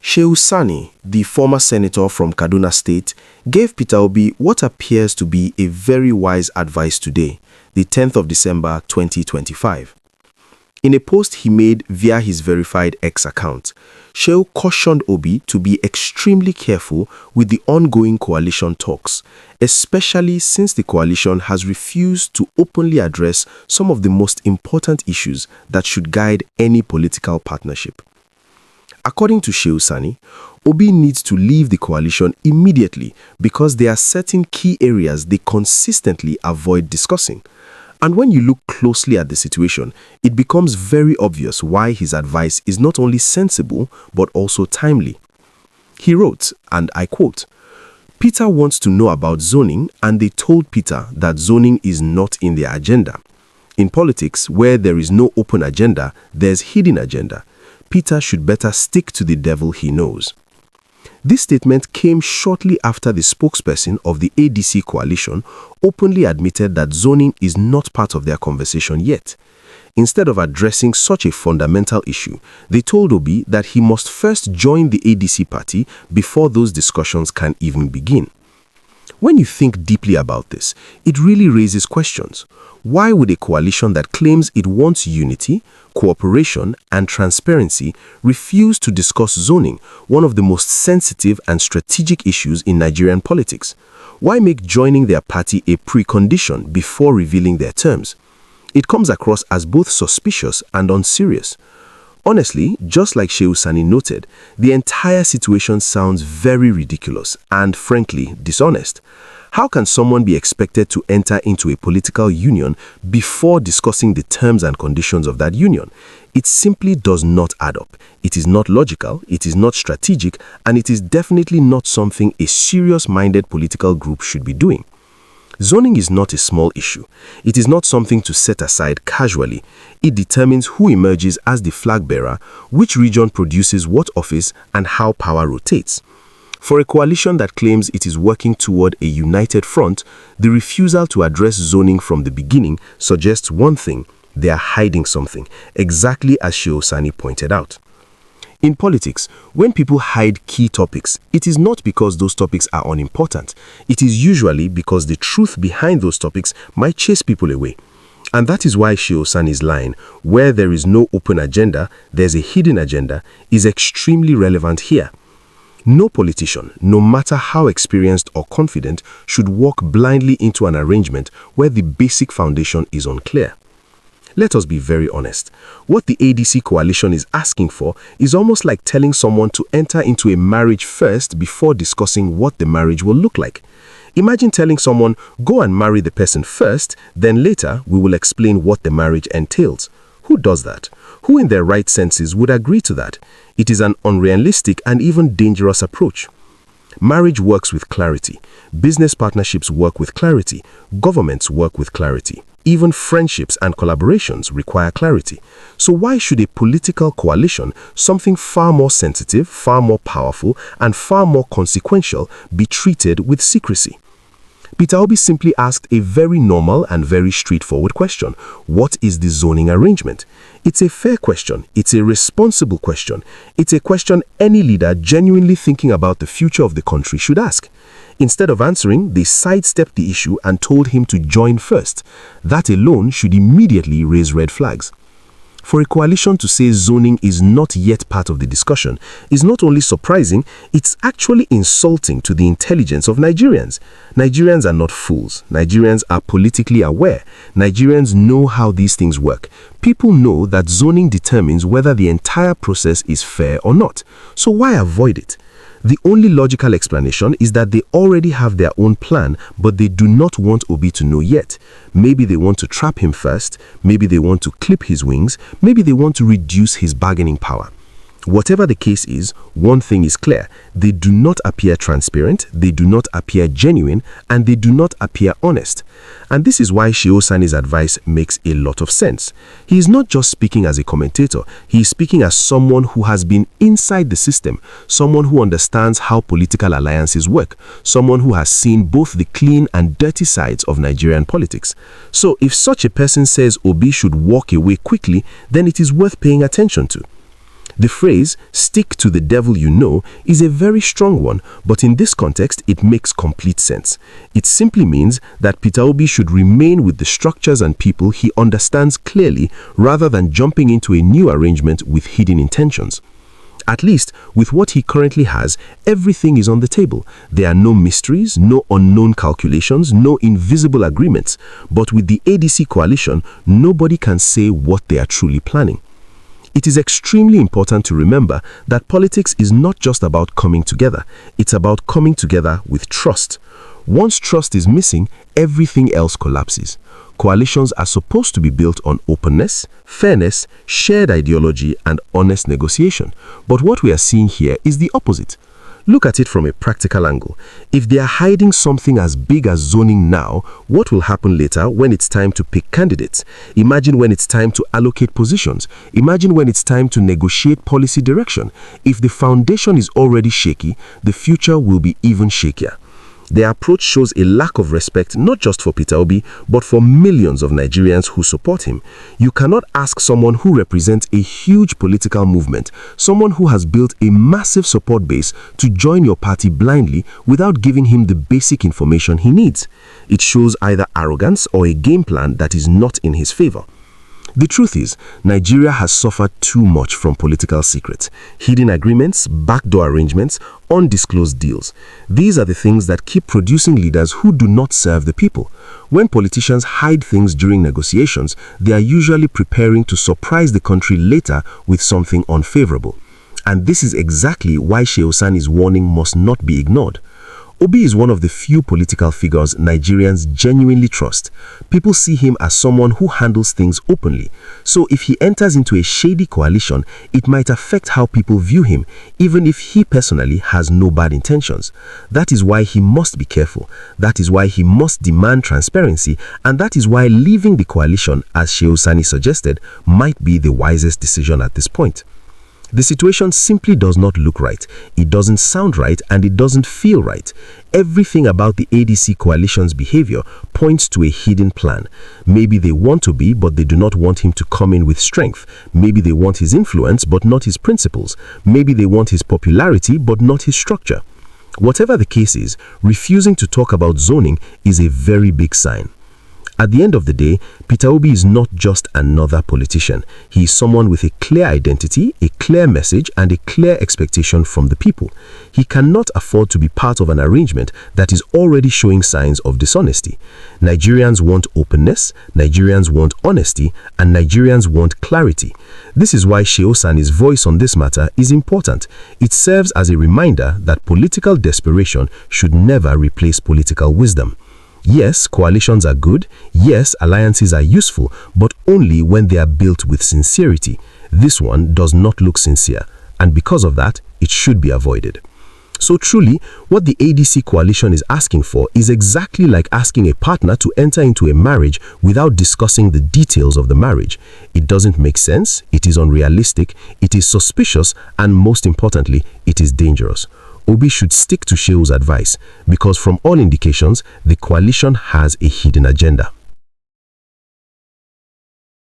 Shehu Sani, the former senator from Kaduna State, gave Peter Obi what appears to be a very wise advice today, the 10th of December 2025. In a post he made via his verified X account, Shehu cautioned Obi to be extremely careful with the ongoing coalition talks, especially since the coalition has refused to openly address some of the most important issues that should guide any political partnership. According to Shehu Sani, Obi needs to leave the coalition immediately because there are certain key areas they consistently avoid discussing. And when you look closely at the situation, it becomes very obvious why his advice is not only sensible but also timely. He wrote, and I quote, "Peter wants to know about zoning, and they told Peter that zoning is not in their agenda. In politics, where there is no open agenda, there's hidden agenda. Peter should better stick to the devil he knows." This statement came shortly after the spokesperson of the ADC coalition openly admitted that zoning is not part of their conversation yet. Instead of addressing such a fundamental issue, they told Obi that he must first join the ADC party before those discussions can even begin. When you think deeply about this, it really raises questions. Why would a coalition that claims it wants unity, cooperation, and transparency refuse to discuss zoning, one of the most sensitive and strategic issues in Nigerian politics? Why make joining their party a precondition before revealing their terms? It comes across as both suspicious and unserious. Honestly, just like Shehu Sani noted, the entire situation sounds very ridiculous and, frankly, dishonest. How can someone be expected to enter into a political union before discussing the terms and conditions of that union? It simply does not add up. It is not logical, it is not strategic, and it is definitely not something a serious-minded political group should be doing. Zoning is not a small issue. It is not something to set aside casually. It determines who emerges as the flag bearer, which region produces what office, and how power rotates. For a coalition that claims it is working toward a united front, the refusal to address zoning from the beginning suggests one thing: they are hiding something, exactly as Shehu Sani pointed out. In politics, when people hide key topics, it is not because those topics are unimportant. It is usually because the truth behind those topics might chase people away. And that is why Shehu Sani's line, "Where there is no open agenda, there's a hidden agenda," is extremely relevant here. No politician, no matter how experienced or confident, should walk blindly into an arrangement where the basic foundation is unclear. Let us be very honest. What the ADC coalition is asking for is almost like telling someone to enter into a marriage first before discussing what the marriage will look like. Imagine telling someone, "Go and marry the person first, then later we will explain what the marriage entails." Who does that? Who in their right senses would agree to that? It is an unrealistic and even dangerous approach. Marriage works with clarity. Business partnerships work with clarity. Governments work with clarity. Even friendships and collaborations require clarity. So why should a political coalition, something far more sensitive, far more powerful, and far more consequential, be treated with secrecy? Peter Obi simply asked a very normal and very straightforward question. What is the zoning arrangement? It's a fair question. It's a responsible question. It's a question any leader genuinely thinking about the future of the country should ask. Instead of answering, they sidestepped the issue and told him to join first. That alone should immediately raise red flags. For a coalition to say zoning is not yet part of the discussion is not only surprising, it's actually insulting to the intelligence of Nigerians. Nigerians are not fools. Nigerians are politically aware. Nigerians know how these things work. People know that zoning determines whether the entire process is fair or not. So why avoid it? The only logical explanation is that they already have their own plan, but they do not want Obi to know yet. Maybe they want to trap him first, maybe they want to clip his wings, maybe they want to reduce his bargaining power. Whatever the case is, one thing is clear: they do not appear transparent, they do not appear genuine, and they do not appear honest. And this is why Shehu Sani's advice makes a lot of sense. He is not just speaking as a commentator, he is speaking as someone who has been inside the system, someone who understands how political alliances work, someone who has seen both the clean and dirty sides of Nigerian politics. So if such a person says Obi should walk away quickly, then it is worth paying attention to. The phrase, "stick to the devil you know," is a very strong one, but in this context, it makes complete sense. It simply means that Peter Obi should remain with the structures and people he understands clearly rather than jumping into a new arrangement with hidden intentions. At least, with what he currently has, everything is on the table. There are no mysteries, no unknown calculations, no invisible agreements. But with the ADC coalition, nobody can say what they are truly planning. It is extremely important to remember that politics is not just about coming together. It's about coming together with trust. Once trust is missing, everything else collapses. Coalitions are supposed to be built on openness, fairness, shared ideology, and honest negotiation. But what we are seeing here is the opposite. Look at it from a practical angle. If they are hiding something as big as zoning now, what will happen later when it's time to pick candidates? Imagine when it's time to allocate positions. Imagine when it's time to negotiate policy direction. If the foundation is already shaky, the future will be even shakier. Their approach shows a lack of respect not just for Peter Obi, but for millions of Nigerians who support him. You cannot ask someone who represents a huge political movement, someone who has built a massive support base, to join your party blindly without giving him the basic information he needs. It shows either arrogance or a game plan that is not in his favor. The truth is, Nigeria has suffered too much from political secrets, hidden agreements, backdoor arrangements, undisclosed deals. These are the things that keep producing leaders who do not serve the people. When politicians hide things during negotiations, they are usually preparing to surprise the country later with something unfavorable. And this is exactly why Shehu Sani's warning must not be ignored. Obi is one of the few political figures Nigerians genuinely trust. People see him as someone who handles things openly. So if he enters into a shady coalition, it might affect how people view him, even if he personally has no bad intentions. That is why he must be careful. That is why he must demand transparency. And that is why leaving the coalition, as Shehu Sani suggested, might be the wisest decision at this point. The situation simply does not look right. It doesn't sound right, and it doesn't feel right. Everything about the ADC coalition's behavior points to a hidden plan. Maybe they want to be, but they do not want him to come in with strength. Maybe they want his influence, but not his principles. Maybe they want his popularity, but not his structure. Whatever the case is, refusing to talk about zoning is a very big sign. At the end of the day, Peter Obi is not just another politician. He is someone with a clear identity, a clear message, and a clear expectation from the people. He cannot afford to be part of an arrangement that is already showing signs of dishonesty. Nigerians want openness, Nigerians want honesty, and Nigerians want clarity. This is why Shehu Sani's voice on this matter is important. It serves as a reminder that political desperation should never replace political wisdom. Yes, coalitions are good. Yes, alliances are useful, but only when they are built with sincerity. This one does not look sincere, and because of that, it should be avoided. So truly, what the ADC coalition is asking for is exactly like asking a partner to enter into a marriage without discussing the details of the marriage. It doesn't make sense, it is unrealistic, it is suspicious, and most importantly, it is dangerous. Obi should stick to Shehu's advice, because from all indications, the coalition has a hidden agenda.